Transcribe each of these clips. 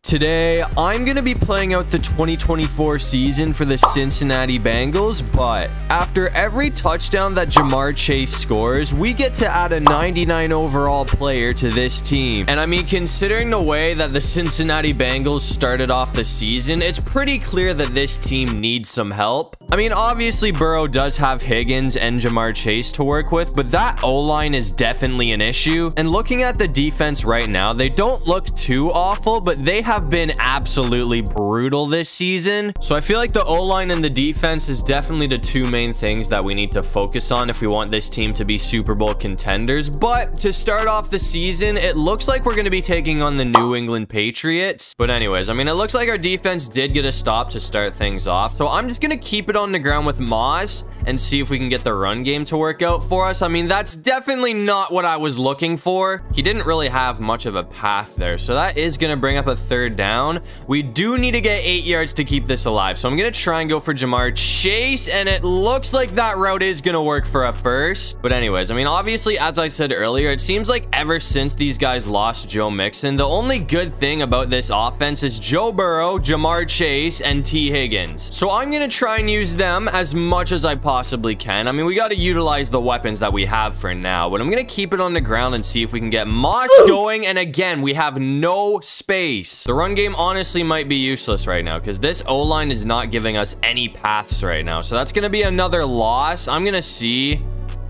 Today, I'm going to be playing out the 2024 season for the Cincinnati Bengals, but after every touchdown that Jamar Chase scores, we get to add a 99 overall player to this team. And I mean, considering the way that the Cincinnati Bengals started off the season, it's pretty clear that this team needs some help. I mean, obviously, Burrow does have Higgins and Jamar Chase to work with, but that O-line is definitely an issue. And looking at the defense right now, they don't look too awful, but they have been absolutely brutal this season. So I feel like the O-line and the defense is definitely the two main things that we need to focus on if we want this team to be Super Bowl contenders. But to start off the season, it looks like we're going to be taking on the New England Patriots. But anyways, I mean, it looks like our defense did get a stop to start things off. So I'm just going to keep it on the ground with Moss and see if we can get the run game to work out for us. I mean, that's definitely not what I was looking for. He didn't really have much of a path there. So that is going to bring up a third down. We do need to get 8 yards to keep this alive. So I'm going to try and go for Jamar Chase. And it looks like that route is going to work for a first. But anyways, I mean, obviously, as I said earlier, it seems like ever since these guys lost Joe Mixon, the only good thing about this offense is Joe Burrow, Jamar Chase, and T. Higgins. So I'm going to try and use them as much as I possibly can. I mean, we got to utilize the weapons that we have for now, but I'm going to keep it on the ground and see if we can get Moss going. And again, we have no space. The run game honestly might be useless right now because this O-line is not giving us any paths right now. So that's going to be another loss. I'm going to see.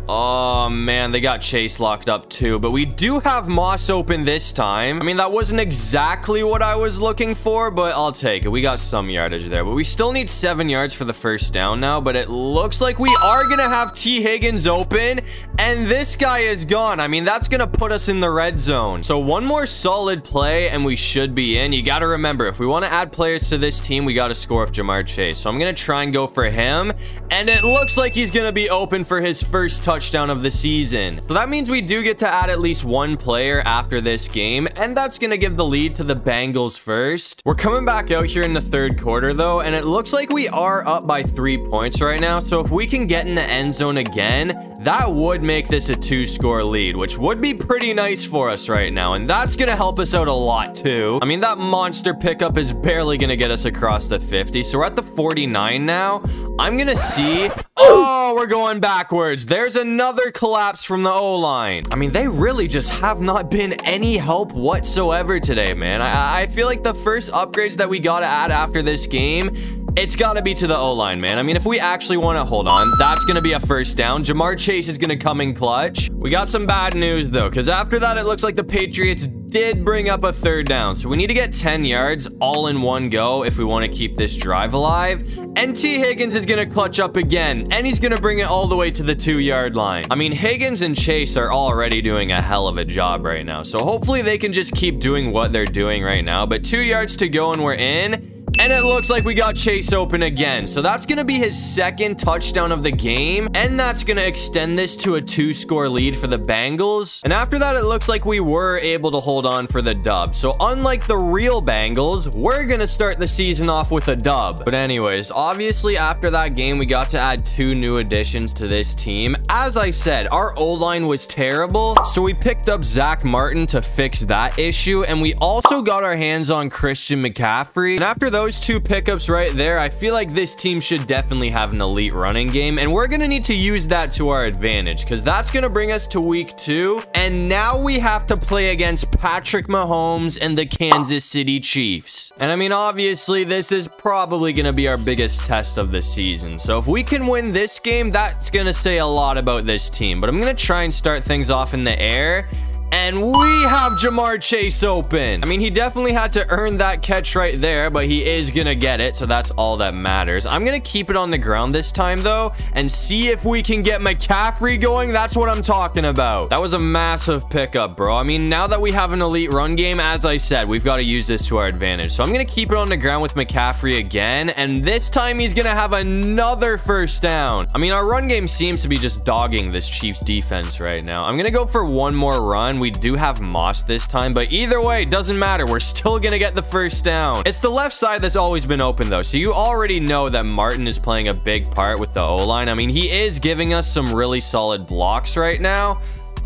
Oh, man, they got Chase locked up too, but we do have Moss open this time. I mean, that wasn't exactly what I was looking for, but I'll take it. We got some yardage there, but we still need 7 yards for the first down now, but it looks like we are going to have T. Higgins open, and this guy is gone. I mean, that's going to put us in the red zone. So one more solid play, and we should be in. You got to remember, if we want to add players to this team, we got to score with Jamar Chase. So I'm going to try and go for him, and it looks like he's going to be open for his first touchdown of the season. So that means we do get to add at least one player after this game, and that's going to give the lead to the Bengals first. We're coming back out here in the third quarter though, and it looks like we are up by 3 points right now. So if we can get in the end zone again, that would make this a 2-score lead, which would be pretty nice for us right now, and that's going to help us out a lot too. I mean, that monster pickup is barely going to get us across the 50, so we're at the 49 now. I'm going to see. Oh, we're going backwards. There's another collapse from the O-line. I mean, they really just have not been any help whatsoever today, man. I feel like the first upgrades that we got to add after this game, it's got to be to the O-line, man. I mean, if we actually want to hold on, that's going to be a first down. Jamar Chase is going to come in clutch. We got some bad news, though, because after that, it looks like the Patriots did bring up a third down. So we need to get 10 yards all in one go if we want to keep this drive alive. And T. Higgins is going to clutch up again, and he's going to bring it all the way to the 2-yard line. I mean, Higgins and Chase are already doing a hell of a job right now. So hopefully they can just keep doing what they're doing right now. But 2 yards to go and we're in. And it looks like we got Chase open again. So that's going to be his second touchdown of the game. And that's going to extend this to a 2-score lead for the Bengals. And after that, it looks like we were able to hold on for the dub. So unlike the real Bengals, we're going to start the season off with a dub. But anyways, obviously after that game, we got to add 2 new additions to this team. As I said, our O-line was terrible. So we picked up Zach Martin to fix that issue. And we also got our hands on Christian McCaffrey. And after those 2 pickups right there, I feel like this team should definitely have an elite running game, and we're gonna need to use that to our advantage because that's gonna bring us to week 2, and now we have to play against Patrick Mahomes and the Kansas City Chiefs. And I mean, obviously this is probably gonna be our biggest test of the season, so if we can win this game, that's gonna say a lot about this team. But I'm gonna try and start things off in the air. And we have Jamar Chase open. I mean, he definitely had to earn that catch right there, but he is going to get it, so that's all that matters. I'm going to keep it on the ground this time, though, and see if we can get McCaffrey going. That's what I'm talking about. That was a massive pickup, bro. I mean, now that we have an elite run game, as I said, we've got to use this to our advantage. So I'm going to keep it on the ground with McCaffrey again, and this time he's going to have another first down. I mean, our run game seems to be just dogging this Chiefs defense right now. I'm going to go for one more run. We do have Moss this time, but either way, it doesn't matter. We're still gonna get the first down. It's the left side that's always been open though, so you already know that Martin is playing a big part with the O-line. I mean, he is giving us some really solid blocks right now.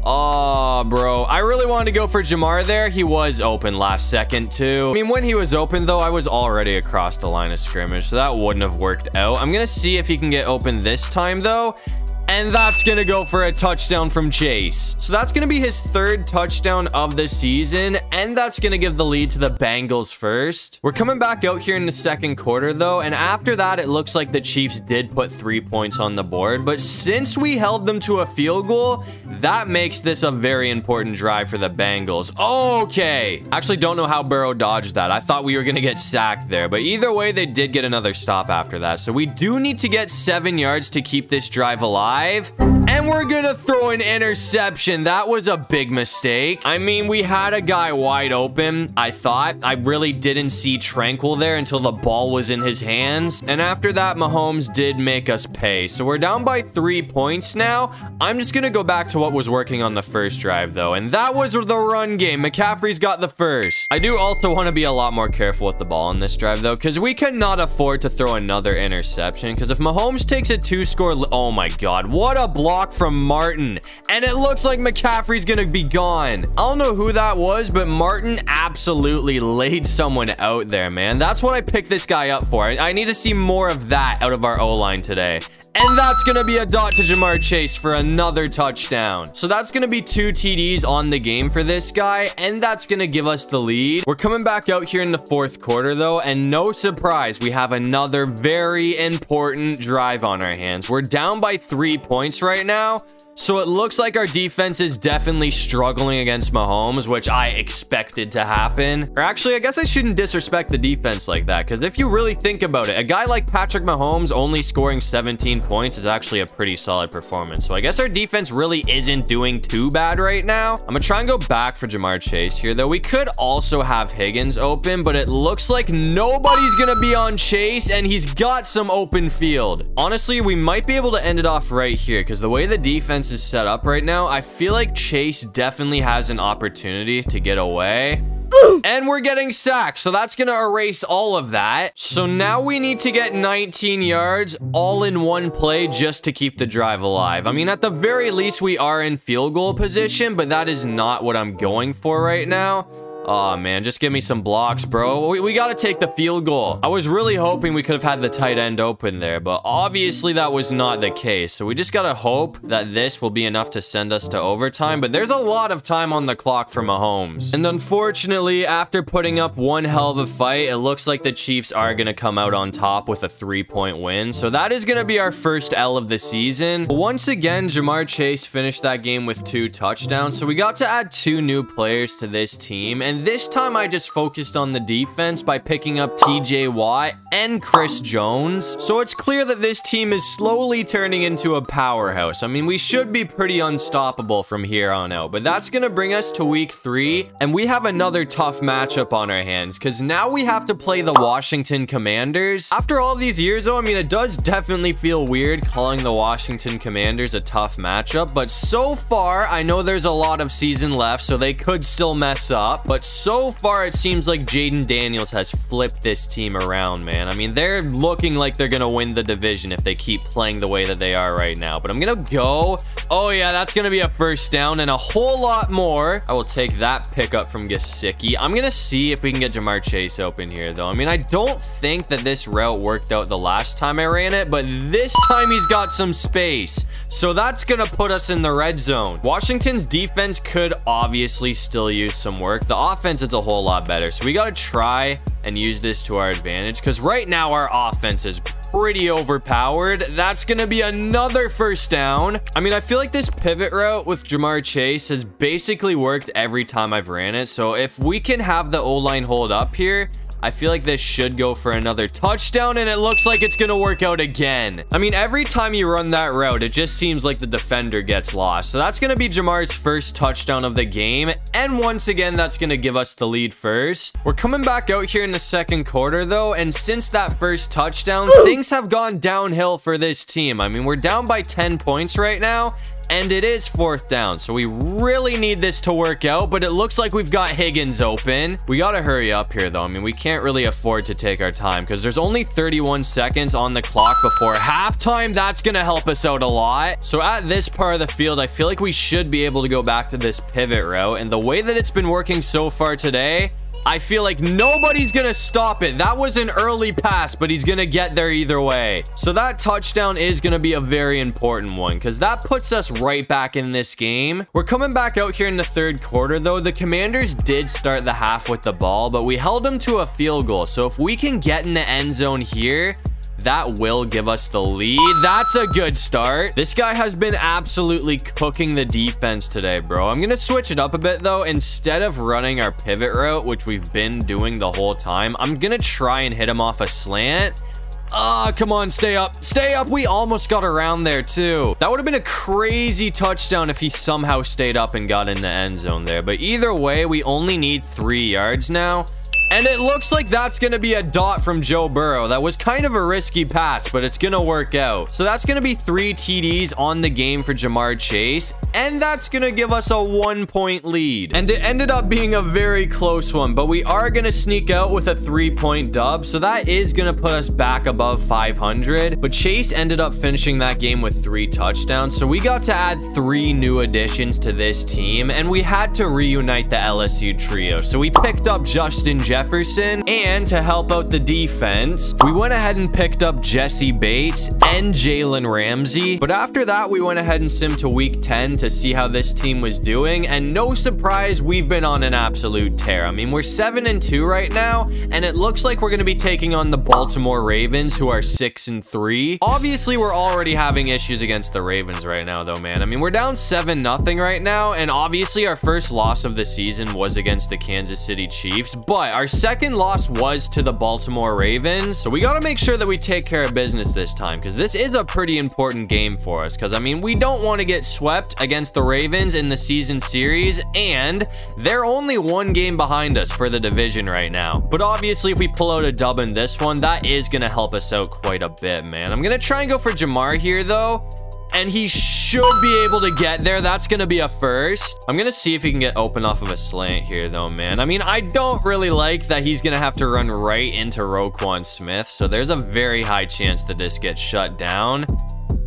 Oh, bro. I really wanted to go for Jamar there. He was open last second, too. I mean, when he was open, though, I was already across the line of scrimmage, so that wouldn't have worked out. I'm going to see if he can get open this time, though. And that's going to go for a touchdown from Chase. So that's going to be his third touchdown of the season. And that's going to give the lead to the Bengals first. We're coming back out here in the second quarter, though. And after that, it looks like the Chiefs did put 3 points on the board. But since we held them to a field goal, that makes this a very important drive for the Bengals. Okay. Actually, don't know how Burrow dodged that. I thought we were going to get sacked there. But either way, they did get another stop after that. So we do need to get 7 yards to keep this drive alive. And we're gonna throw an interception. That was a big mistake. I mean, we had a guy wide open, I thought. I really didn't see Tranquil there until the ball was in his hands. And after that, Mahomes did make us pay. So we're down by 3 points now. I'm just gonna go back to what was working on the first drive, though. And that was the run game. McCaffrey's got the first. I do also want to be a lot more careful with the ball on this drive, though, because we cannot afford to throw another interception. Because if Mahomes takes a 2-score... Oh, my God. What a block from Martin. And it looks like McCaffrey's gonna be gone. I don't know who that was, but Martin absolutely laid someone out there, man. That's what I picked this guy up for. I need to see more of that out of our O-line today. And that's going to be a dot to Jamar Chase for another touchdown. So that's going to be 2 TDs on the game for this guy. And that's going to give us the lead. We're coming back out here in the fourth quarter, though. And no surprise, we have another very important drive on our hands. We're down by 3 points right now. So it looks like our defense is definitely struggling against Mahomes, which I expected to happen. Or actually, I guess I shouldn't disrespect the defense like that, because if you really think about it, a guy like Patrick Mahomes only scoring 17 points is actually a pretty solid performance. So I guess our defense really isn't doing too bad right now. I'm gonna try and go back for Jamar Chase here, though. We could also have Higgins open, but it looks like nobody's gonna be on Chase, and he's got some open field. Honestly, we might be able to end it off right here, because the way the defense is set up right now, I feel like Chase definitely has an opportunity to get away. And we're getting sacked, so that's gonna erase all of that. So now we need to get 19 yards all in one play just to keep the drive alive. I mean, at the very least, we are in field goal position, but that is not what I'm going for right now. Oh, man, just give me some blocks, bro. We got to take the field goal. I was really hoping we could have had the tight end open there, but obviously that was not the case. So we just got to hope that this will be enough to send us to overtime, but there's a lot of time on the clock for Mahomes. And unfortunately, after putting up one hell of a fight, it looks like the Chiefs are going to come out on top with a 3-point win. So that is going to be our first L of the season. Once again, Jamar Chase finished that game with 2 touchdowns. So we got to add 2 new players to this team. And this time I just focused on the defense by picking up TJ Watt and Chris Jones. So it's clear that this team is slowly turning into a powerhouse. I mean, we should be pretty unstoppable from here on out, but that's going to bring us to week 3. And we have another tough matchup on our hands because now we have to play the Washington Commanders. After all these years, though, I mean, it does definitely feel weird calling the Washington Commanders a tough matchup, but so far, I know there's a lot of season left, so they could still mess up, but so far, it seems like Jaden Daniels has flipped this team around, man. I mean, they're looking like they're going to win the division if they keep playing the way that they are right now. But I'm going to go. Oh, yeah, that's going to be a first down and a whole lot more. I will take that pickup from Gesicki. I'm going to see if we can get Jamar Chase open here, though. I mean, I don't think that this route worked out the last time I ran it, but this time he's got some space. So that's going to put us in the red zone. Washington's defense could obviously still use some work. The offense is a whole lot better, so we got to try and use this to our advantage because right now our offense is pretty overpowered. That's gonna be another first down. I mean, I feel like this pivot route with Jamar Chase has basically worked every time I've ran it, so if we can have the O-line hold up here, I feel like this should go for another touchdown, and it looks like it's gonna work out again. I mean, every time you run that route, it just seems like the defender gets lost. So that's gonna be Jamar's first touchdown of the game, and once again, that's gonna give us the lead first. We're coming back out here in the second quarter, though, and since that first touchdown, things have gone downhill for this team. I mean, we're down by 10 points right now, and it is 4th down. So we really need this to work out, but it looks like we've got Higgins open. We got to hurry up here, though. I mean, we can't really afford to take our time because there's only 31 seconds on the clock before halftime. That's going to help us out a lot. So at this part of the field, I feel like we should be able to go back to this pivot route. And the way that it's been working so far today, I feel like nobody's gonna stop it. That was an early pass, but he's gonna get there either way. So that touchdown is gonna be a very important one because that puts us right back in this game. We're coming back out here in the 3rd quarter, though. The Commanders did start the half with the ball, but we held them to a field goal. So if we can get in the end zone here, that will give us the lead. That's a good start. This guy has been absolutely cooking the defense today, bro. I'm gonna switch it up a bit, though. Instead of running our pivot route, which we've been doing the whole time, I'm gonna try and hit him off a slant. Come on, stay up. Stay up. We almost got around there, too. That would have been a crazy touchdown if he somehow stayed up and got in the end zone there. But either way, we only need 3 yards now. And it looks like that's going to be a dot from Joe Burrow. That was kind of a risky pass, but it's going to work out. So that's going to be 3 TDs on the game for Jamar Chase. And that's going to give us a 1-point lead. And it ended up being a very close one, but we are going to sneak out with a 3-point dub. So that is going to put us back above 500. But Chase ended up finishing that game with 3 touchdowns. So we got to add 3 new additions to this team. And we had to reunite the LSU trio. So we picked up Justin Jefferson, and to help out the defense, we went ahead and picked up Jesse Bates and Jalen Ramsey. But after that, we went ahead and simmed to week 10 to see how this team was doing, and no surprise, we've been on an absolute tear. I mean, we're 7-2 right now, and it looks like we're going to be taking on the Baltimore Ravens, who are 6-3. Obviously, we're already having issues against the Ravens right now, though, man. I mean, we're down 7-0 right now, and obviously our first loss of the season was against the Kansas City Chiefs, but our second loss was to the Baltimore Ravens. So we got to make sure that we take care of business this time, because this is a pretty important game for us. Because, I mean, we don't want to get swept against the Ravens in the season series, and they're only 1 game behind us for the division right now. But obviously, if we pull out a dub in this one, that is going to help us out quite a bit, man. I'm going to try and go for Jamar here, though. And he should be able to get there. That's going to be a first. I'm going to see if he can get open off of a slant here, though, man. I mean, I don't really like that he's going to have to run right into Roquan Smith. So there's a very high chance that this gets shut down.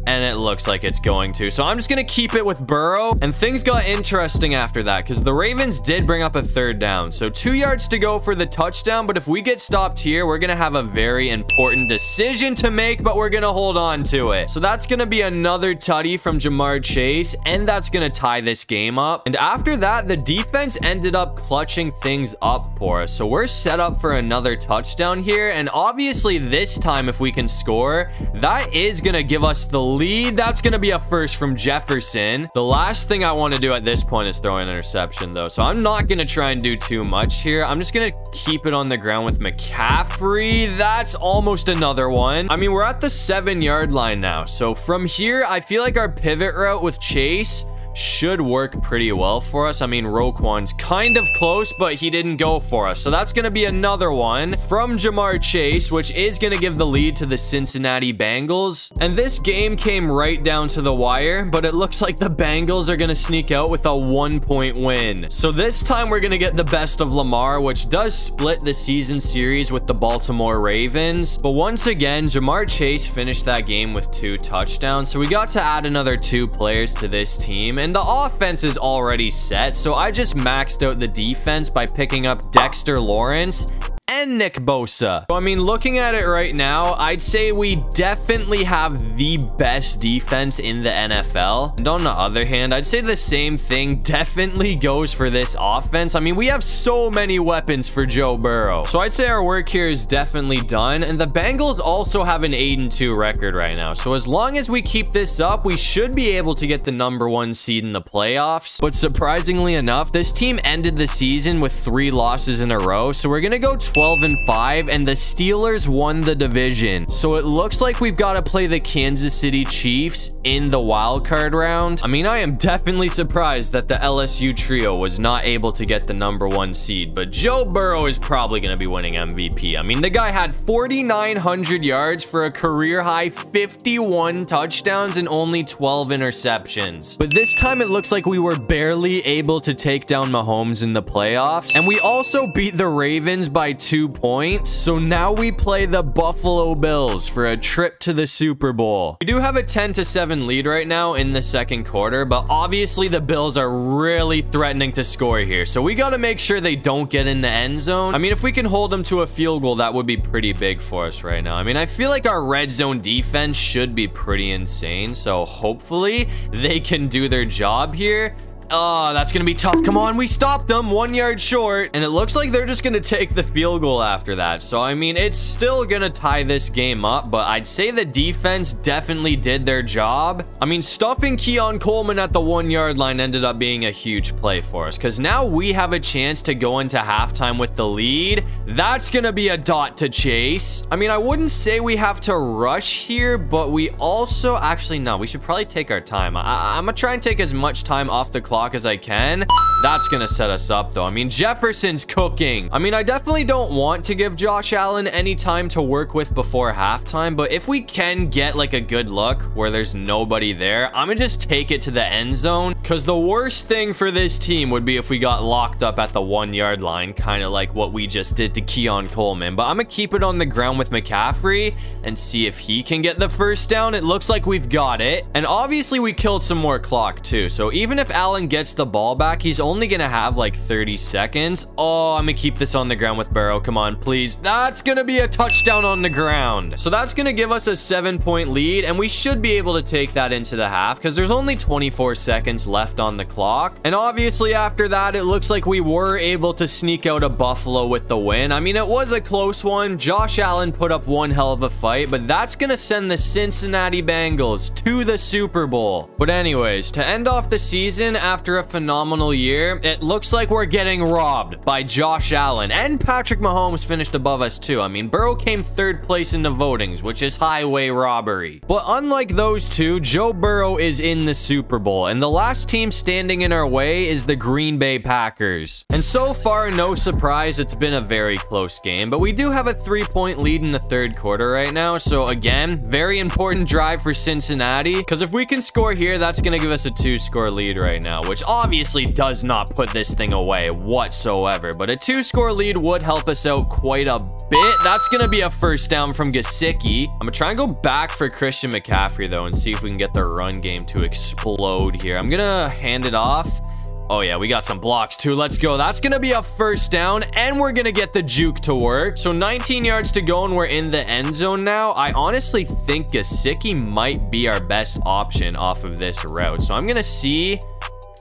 And it looks like it's going to. So I'm just going to keep it with Burrow. And things got interesting after that, because the Ravens did bring up a 3rd down. So 2 yards to go for the touchdown. But if we get stopped here, we're going to have a very important decision to make, but we're going to hold on to it. So that's going to be another tutty from Jamar Chase, and that's going to tie this game up. And after that, the defense ended up clutching things up for us. So we're set up for another touchdown here. And obviously this time, if we can score, that is going to give us the lead. That's going to be a first from Jefferson. The last thing I want to do at this point is throw an interception, though. So I'm not going to try and do too much here. I'm just going to keep it on the ground with McCaffrey. That's almost another one. I mean, we're at the 7-yard line now. So from here, I feel like our pivot route with Chase should work pretty well for us. I mean, Roquan's kind of close, but he didn't go for us. So that's going to be another one from Jamar Chase, which is going to give the lead to the Cincinnati Bengals. And this game came right down to the wire, but it looks like the Bengals are going to sneak out with a 1-point win. So this time we're going to get the best of Lamar, which does split the season series with the Baltimore Ravens. But once again, Jamar Chase finished that game with 2 touchdowns. So we got to add another 2 players to this team. And the offense is already set, so I just maxed out the defense by picking up Dexter Lawrence and Nick Bosa. So, I mean, looking at it right now, I'd say we definitely have the best defense in the NFL. And on the other hand, I'd say the same thing definitely goes for this offense. I mean, we have so many weapons for Joe Burrow. So I'd say our work here is definitely done. And the Bengals also have an 8-2 record right now. So as long as we keep this up, we should be able to get the #1 seed in the playoffs. But surprisingly enough, this team ended the season with 3 losses in a row. So we're going to go 12 12-5, and the Steelers won the division. So it looks like we've got to play the Kansas City Chiefs in the wild card round. I mean, I am definitely surprised that the LSU trio was not able to get the #1 seed, but Joe Burrow is probably going to be winning MVP. I mean, the guy had 4,900 yards for a career high 51 touchdowns and only 12 interceptions. But this time it looks like we were barely able to take down Mahomes in the playoffs, and we also beat the Ravens by 2 points. So now we play the Buffalo Bills for a trip to the Super Bowl. We do have a 10-7 lead right now in the second quarter, but obviously the Bills are really threatening to score here, so we got to make sure they don't get in the end zone. I mean, if we can hold them to a field goal, that would be pretty big for us right now. I mean, I feel like our red zone defense should be pretty insane, so hopefully they can do their job here. Oh, that's going to be tough. Come on, we stopped them 1 yard short. And it looks like they're just going to take the field goal after that. So, I mean, it's still going to tie this game up, but I'd say the defense definitely did their job. I mean, stuffing Keon Coleman at the 1 yard line ended up being a huge play for us, because now we have a chance to go into halftime with the lead. That's going to be a dot to chase. I mean, I wouldn't say we have to rush here, but we also actually, no, we should probably take our time. I'm going to try and take as much time off the clock as I can. That's gonna set us up though. I mean, Jefferson's cooking. I mean, I definitely don't want to give Josh Allen any time to work with before halftime, but if we can get like a good look where there's nobody there, I'm gonna just take it to the end zone, because the worst thing for this team would be if we got locked up at the 1 yard line, kind of like what we just did to Keon Coleman. But I'm gonna keep it on the ground with McCaffrey and see if he can get the first down. It looks like we've got it, and obviously we killed some more clock too, so even if Allen gets the ball back, he's only gonna have like 30 seconds. Oh, I'm gonna keep this on the ground with Burrow. Come on, please. That's gonna be a touchdown on the ground. So that's gonna give us a 7-point lead, and we should be able to take that into the half, because there's only 24 seconds left on the clock. And obviously after that, it looks like we were able to sneak out of Buffalo with the win. I mean, it was a close one. Josh Allen put up one hell of a fight, but that's gonna send the Cincinnati Bengals to the Super Bowl. But anyways, to end off the season after a phenomenal year, it looks like we're getting robbed by Josh Allen, and Patrick Mahomes finished above us too. I mean, Burrow came 3rd place in the votings, which is highway robbery. But unlike those two, Joe Burrow is in the Super Bowl, and the last team standing in our way is the Green Bay Packers. And so far, no surprise, it's been a very close game, but we do have a 3-point lead in the 3rd quarter right now. So again, very important drive for Cincinnati, because if we can score here, that's going to give us a 2-score lead right now, which obviously does not put this thing away whatsoever, but a 2-score lead would help us out quite a bit. That's gonna be a first down from Gesicki. I'm gonna try and go back for Christian McCaffrey though, and see if we can get the run game to explode here. I'm gonna hand it off. Oh yeah, we got some blocks too. Let's go. That's gonna be a first down, and we're gonna get the juke to work. So 19 yards to go, and we're in the end zone now. I honestly think Gesicki might be our best option off of this route, so I'm gonna see.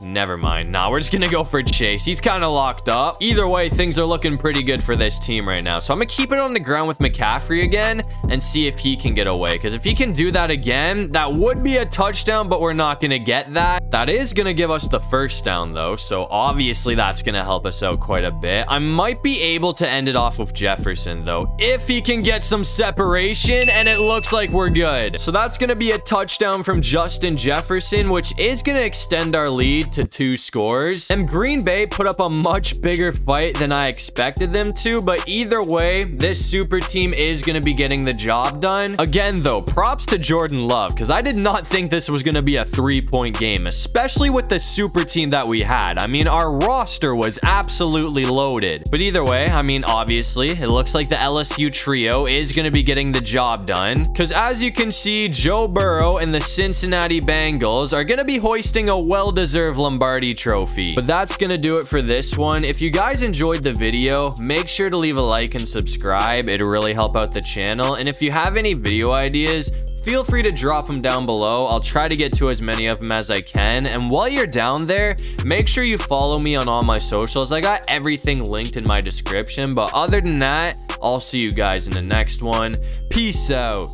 Never mind. Nah, we're just gonna go for Chase. He's kind of locked up. Either way, things are looking pretty good for this team right now. So I'm gonna keep it on the ground with McCaffrey again and see if he can get away, because if he can do that again, that would be a touchdown, but we're not gonna get that. That is gonna give us the first down though, so obviously that's gonna help us out quite a bit. I might be able to end it off with Jefferson though, if he can get some separation, and it looks like we're good. So that's gonna be a touchdown from Justin Jefferson, which is gonna extend our lead to 2 scores. And Green Bay put up a much bigger fight than I expected them to, but either way, this super team is going to be getting the job done. Again though, props to Jordan Love, because I did not think this was going to be a 3-point game, especially with the super team that we had. I mean, our roster was absolutely loaded. But either way, I mean, obviously, it looks like the LSU trio is going to be getting the job done, because as you can see, Joe Burrow and the Cincinnati Bengals are going to be hoisting a well-deserved Lombardi trophy. But that's gonna do it for this one. If you guys enjoyed the video, make sure to leave a like and subscribe. It'll really help out the channel. And if you have any video ideas, feel free to drop them down below. I'll try to get to as many of them as I can. And while you're down there, make sure you follow me on all my socials. I got everything linked in my description. But other than that, I'll see you guys in the next one. Peace out.